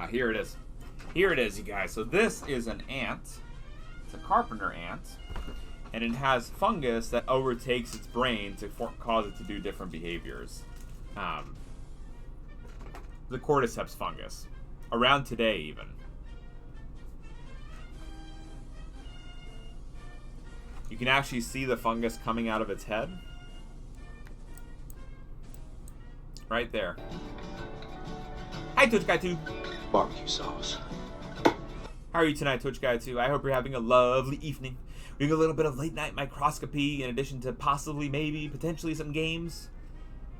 Here it is. Here it is, you guys. So this is an ant. It's a Carpenter ant. And it has fungus that overtakes its brain to cause it to do different behaviors. The Cordyceps fungus. Around today, even. You can actually see the fungus coming out of its head. Right there. Hi, Twitch Guy 2. Barbecue sauce. How are you tonight, Twitch Guy 2? I hope you're having a lovely evening. We're doing a little bit of late night microscopy in addition to possibly, maybe, potentially some games.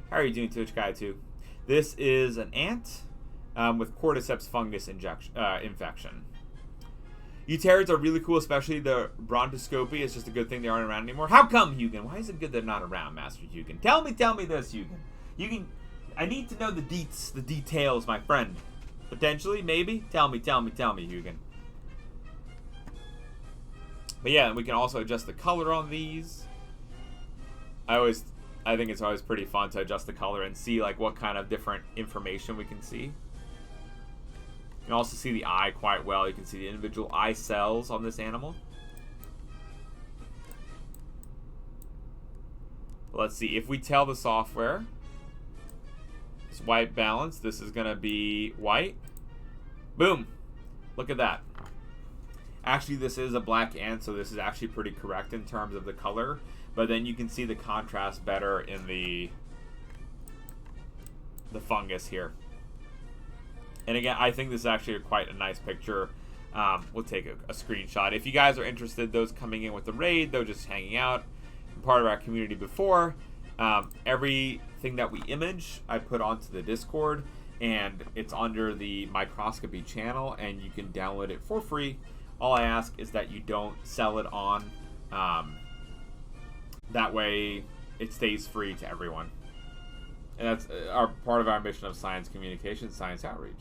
How are you doing, Twitch Guy 2? This is an ant with Cordyceps fungus infection. Euterids are really cool, especially the bronchoscopy. It's just a good thing they aren't around anymore. How come, Hugin? Why is it good they're not around, Master Hugin? Tell me this, Hugin. I need to know the details, my friend. Potentially, maybe? Tell me, Hugin. But yeah, we can also adjust the color on these. I think it's always pretty fun to adjust the color and see like what kind of different information we can see. You can also see the eye quite well. You can see the individual eye cells on this animal. Let's see, if we tell the software it's white balance, this is gonna be white. Boom! Look at that. Actually, this is a black ant, so this is actually pretty correct in terms of the color. But then you can see the contrast better in the fungus here. And again, I think this is actually quite a nice picture. We'll take a screenshot. If you guys are interested, those coming in with the raid, those just hanging out, part of our community before, everything that we image, I put onto the Discord, and it's under the microscopy channel, and you can download it for free. All I ask is that you don't sell it on. That way, it stays free to everyone. And that's part of our mission of science communication, science outreach.